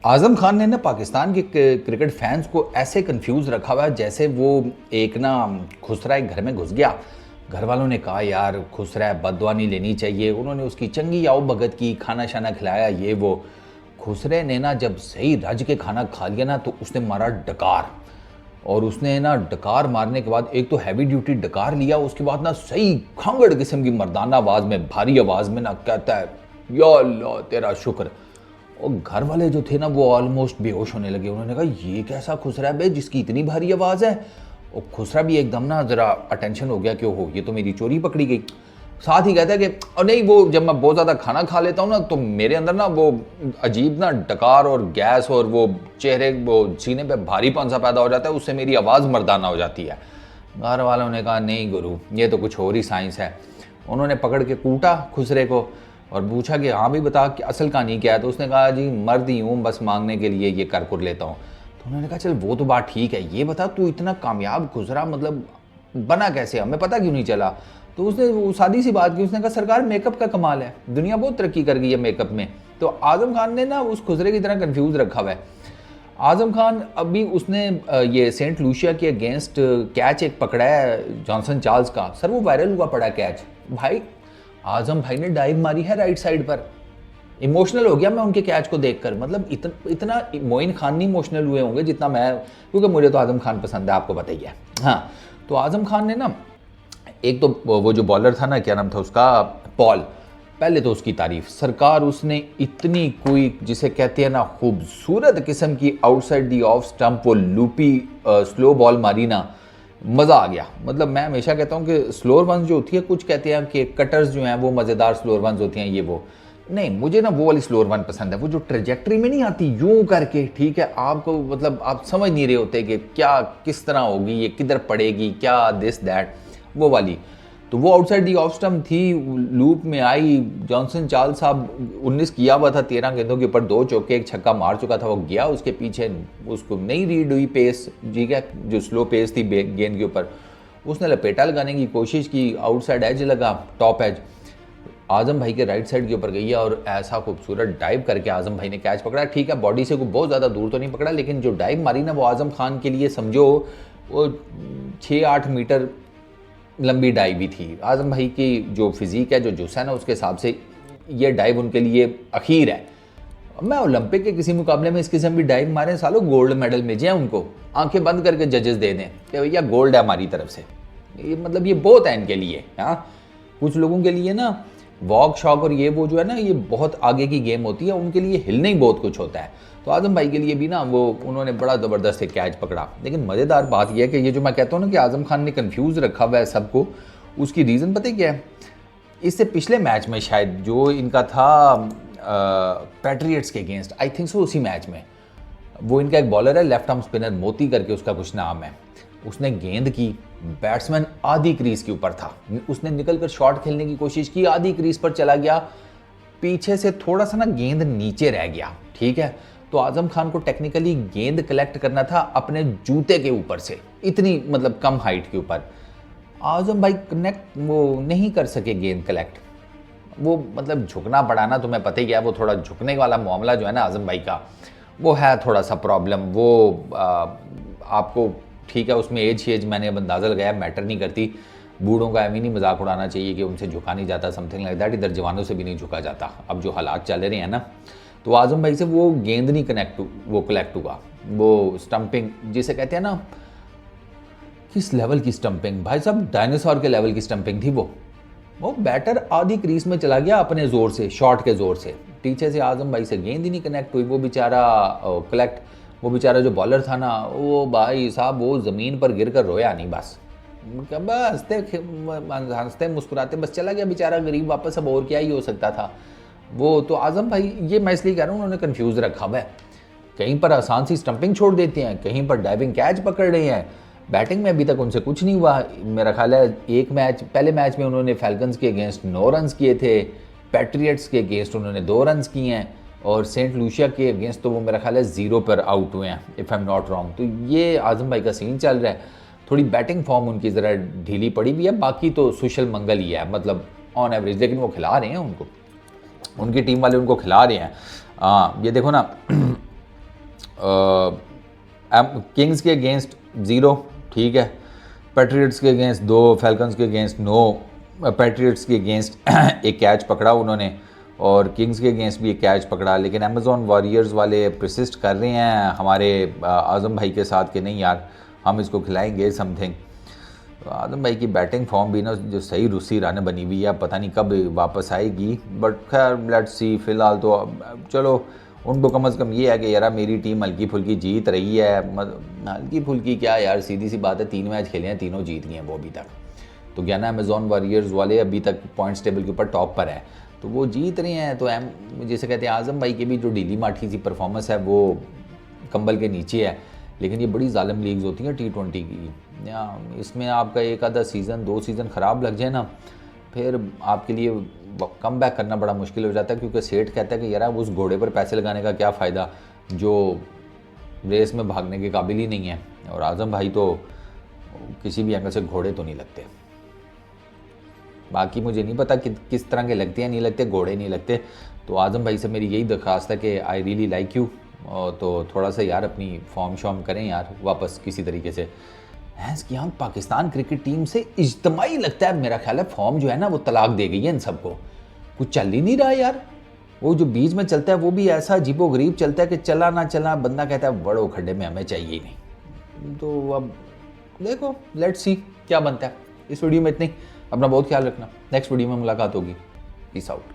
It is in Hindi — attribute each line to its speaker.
Speaker 1: आजम खान ने ना पाकिस्तान के क्रिकेट फैंस को ऐसे कंफ्यूज रखा हुआ है जैसे वो एक ना खुसरा एक घर में घुस गया। घर वालों ने कहा यार खुसरा है, बददुआ नहीं लेनी चाहिए। उन्होंने उसकी चंगी आओ भगत की, खाना शाना खिलाया ये वो। खुसरे ने ना जब सही रज के खाना खा लिया ना तो उसने मारा डकार। और उसने ना डकार मारने के बाद एक तो हैवी ड्यूटी डकार लिया, उसके बाद ना सही खांगड़ किस्म की मर्दाना आवाज़ में, भारी आवाज़ में ना कहता है या अल्लाह तेरा शुक्र। और घर वाले जो थे ना वो ऑलमोस्ट बेहोश होने लगे। उन्होंने कहा ये कैसा खुसरा है बे जिसकी इतनी भारी आवाज़ है। और खुसरा भी एकदम ना ज़रा अटेंशन हो गया कि ओहो ये तो मेरी चोरी पकड़ी गई। साथ ही कहता है कि और नहीं, वो जब मैं बहुत ज़्यादा खाना खा लेता हूँ ना तो मेरे अंदर ना वो अजीब ना डकार और गैस और वो चेहरे वो सीने पे भारीपन सा पैदा हो जाता है, उससे मेरी आवाज़ मर्दाना हो जाती है। घर वालों ने कहा नहीं गुरु, ये तो कुछ और ही साइंस है। उन्होंने पकड़ के कूटा खुसरे को और पूछा कि हाँ भी बता कि असल कहानी क्या है। तो उसने कहा जी मर्द ही हूँ, बस मांगने के लिए ये कर लेता हूँ। तो उन्होंने कहा चल वो तो बात ठीक है, ये बता तू इतना कामयाब खुसरा मतलब बना कैसे, हमें पता क्यों नहीं चला। तो उसने वो सादी सी बात की, उसने कहा सरकार मेकअप का कमाल है, दुनिया बहुत तरक्की कर गई है मेकअप में। तो आजम खान ने ना उस खुसरे की तरह कन्फ्यूज़ रखा हुआ है। आजम खान अभी उसने ये सेंट लूसिया के अगेंस्ट कैच एक पकड़ा है जॉनसन चार्ल्स का। सर वो वायरल हुआ पड़ा कैच भाई, आजम भाई ने डाइव मारी है राइट साइड पर। इमोशनल हो गया मैं उनके कैच को देखकर, मतलब इतना मोइन खान नहीं इमोशनल हुए होंगे जितना मैं, क्योंकि मुझे तो आजम खान पसंद है, आपको पता ही है। हाँ, तो आजम खान ने ना एक तो वो जो बॉलर था ना, क्या नाम था उसका, पॉल, पहले तो उसकी तारीफ सरकार, उसने इतनी कोई जिसे कहते हैं ना खूबसूरत किस्म की आउटसाइड दी ऑफ स्टंप वो लूपी स्लो बॉल मारी ना, मज़ा आ गया। मतलब मैं हमेशा कहता हूँ कि स्लोअर वंस जो होती है, कुछ कहते हैं कि कटर्स जो हैं वो मज़ेदार स्लोअर वंस होती हैं, ये वो नहीं, मुझे ना वो वाली स्लोअर वन पसंद है, वो जो ट्रेजेक्ट्री में नहीं आती यूं करके, ठीक है, आपको मतलब आप समझ नहीं रहे होते कि क्या किस तरह होगी, ये किधर पड़ेगी, क्या दिस दैट, वो वाली। तो वो आउटसाइड दी ऑफ स्टंप थी, लूप में आई। जॉनसन चार्ल्स साहब 19 किया हुआ था, 13 गेंदों के ऊपर 2 चौके 1 छक्का मार चुका था, वो गया उसके पीछे, उसको नहीं रीड हुई पेस, ठीक है, जो स्लो पेस थी गेंद के ऊपर, उसने लपेटा लगाने की कोशिश की, आउटसाइड एज लगा, टॉप एज आजम भाई के राइट साइड के ऊपर गई है और ऐसा खूबसूरत डाइव करके आजम भाई ने कैच पकड़ा। ठीक है, बॉडी से कोई बहुत ज़्यादा दूर तो नहीं पकड़ा, लेकिन जो डाइव मारी ना वो आजम खान के लिए समझो वो 6-8 मीटर लंबी डाइव भी थी। आजम भाई की जो फिज़ीक है, जो जुस्सा है ना, उसके हिसाब से ये डाइव उनके लिए अखीर है। मैं ओलंपिक के किसी मुकाबले में इस किस्म की डाइव मारें, सालों गोल्ड मेडल मिल जाए उनको, आंखें बंद करके जजेस दे दें कि भैया गोल्ड है हमारी तरफ से। ये मतलब ये बहुत है इनके लिए। हाँ, कुछ लोगों के लिए ना वॉक शॉक और ये वो जो है ना, ये बहुत आगे की गेम होती है, उनके लिए हिलने ही बहुत कुछ होता है। तो आजम भाई के लिए भी ना वो उन्होंने बड़ा ज़बरदस्त एक कैच पकड़ा। लेकिन मज़ेदार बात यह है कि ये जो मैं कहता हूँ ना कि आजम खान ने कन्फ्यूज़ रखा हुआ है सबको, उसकी रीज़न पता है क्या है? इससे पिछले मैच में शायद जो इनका था पैट्रियट्स के अगेंस्ट, आई थिंक सो, उसी मैच में वो इनका एक बॉलर है लेफ्ट आर्म स्पिनर, मोती करके उसका कुछ नाम है, उसने गेंद की, बैट्समैन आधी क्रीज के ऊपर था, उसने निकलकर शॉट खेलने की कोशिश की, आधी क्रीज पर चला गया, पीछे से थोड़ा सा ना गेंद नीचे रह गया, ठीक है। तो आजम खान को टेक्निकली गेंद कलेक्ट करना था अपने जूते के ऊपर से, इतनी मतलब कम हाइट के ऊपर। आजम भाई कनेक्ट वो नहीं कर सके गेंद कलेक्ट, वो मतलब झुकना पड़ाना तुम्हें पता ही है, वो थोड़ा झुकने वाला मामला जो है ना आजम भाई का, वो है थोड़ा सा प्रॉब्लम। वो आपको ठीक है, उसमें एज मैंने अब अंदाज़ा लगाया, मैटर नहीं करती। बूढ़ों का एवं नहीं मजाक उड़ाना चाहिए कि उनसे झुका नहीं जाता, समथिंग लाइक दैट। इधर जवानों से भी नहीं झुका जाता, अब जो हालात चल रहे हैं ना। तो आजम भाई से वो गेंद नहीं कलेक्ट हुआ, वो स्टंपिंग जिसे कहते हैं ना, किस लेवल की स्टंपिंग भाई साहब, डायनासोर के लेवल की स्टंपिंग थी वो बैटर आधी क्रीज में चला गया अपने ज़ोर से, शॉट के ज़ोर से, पीछे से आजम भाई से गेंद ही नहीं कनेक्ट हुई। वो बेचारा जो बॉलर था ना, वो भाई साहब वो ज़मीन पर गिर कर रोया नहीं, बस हंसते मुस्कुराते बस चला गया बेचारा गरीब वापस। अब और क्या ही हो सकता था वो। तो आजम भाई, ये मैं इसलिए कह रहा हूँ, उन्होंने कन्फ्यूज़ रखा हुआ है, कहीं पर आसान सी स्टंपिंग छोड़ देते हैं, कहीं पर डाइविंग कैच पकड़ रहे हैं। बैटिंग में अभी तक उनसे कुछ नहीं हुआ। मेरा ख्याल है पहले मैच में उन्होंने फैल्कन्स के अगेंस्ट 9 रन्स किए थे, पैट्रियट्स के अगेंस्ट उन्होंने 2 रन्स किए हैं, और सेंट लूसिया के अगेंस्ट तो वो मेरा ख्याल है 0 पर आउट हुए हैं, if I am not wrong. तो ये आजम भाई का सीन चल रहा है। थोड़ी बैटिंग फॉर्म उनकी ज़रा ढीली पड़ी भी है, बाकी तो सुशल मंगल ही है, मतलब ऑन एवरेज। लेकिन वो खिला रहे हैं उनको, उनकी टीम वाले उनको खिला रहे हैं। ये देखो ना किंग्स के अगेंस्ट 0, ठीक है। पैट्रियट्स के अगेंस्ट 2, फैल्कन्स के अगेंस्ट 9। पैट्रियट्स के अगेंस्ट एक कैच पकड़ा उन्होंने और किंग्स के अगेंस्ट भी एक कैच पकड़ा, लेकिन अमेज़ॉन वॉरियर्स वाले प्रसिस्ट कर रहे हैं हमारे आज़म भाई के साथ कि नहीं यार हम इसको खिलाएंगे समथिंग। तो आज़म भाई की बैटिंग फॉर्म भी ना जो सही रूसी रन बनी हुई है, पता नहीं कब वापस आएगी, बट खैर लेट्स सी। फ़िलहाल तो चलो उनको कम से कम ये है कि यार मेरी टीम हल्की फुल्की जीत रही है। हल्की फुल्की क्या यार, सीधी सी बात है, 3 मैच खेले हैं, तीनों जीत गए हैं वो अभी तक। तो क्या ना अमेज़ॉन वॉरियर्स वाले अभी तक पॉइंट्स टेबल के ऊपर टॉप पर है, तो वो जीत रहे हैं। तो जैसे कहते हैं आज़म भाई की भी जो ढीली माठी सी परफॉर्मेंस है वो कंबल के नीचे है। लेकिन ये बड़ी जालिम लीग्स होती हैं T20 की, या इसमें आपका एक आधा सीज़न 2 सीज़न ख़राब लग जाए ना, फिर आपके लिए कम बैक करना बड़ा मुश्किल हो जाता है, क्योंकि सेठ कहता है कि यार उस घोड़े पर पैसे लगाने का क्या फ़ायदा जो रेस में भागने के काबिल ही नहीं है। और आज़म भाई तो किसी भी एंगल से घोड़े तो नहीं लगते। बाकी मुझे नहीं पता कि किस तरह के लगते हैं, नहीं लगते, घोड़े नहीं लगते। तो आज़म भाई से मेरी यही दरख्वास्त है कि आई रियली लाइक यू, तो थोड़ा सा यार अपनी फॉर्म शॉर्म करें यार वापस किसी तरीके से। हैंस की आंख पाकिस्तान क्रिकेट टीम से इज्तमाही लगता है, मेरा ख्याल है फॉर्म जो है ना वो तलाक दे गई है इन सबको, कुछ चल ही नहीं रहा यार। वो जो बीच में चलता है वो भी ऐसा अजीबो गरीब चलता है कि चला ना चला बंदा कहता है बड़ो खड्डे में हमें चाहिए ही नहीं। तो अब देखो लेट्स सी क्या बनता है। इस वीडियो में इतनी, अपना बहुत ख्याल रखना, नेक्स्ट वीडियो में मुलाकात होगी। Peace out.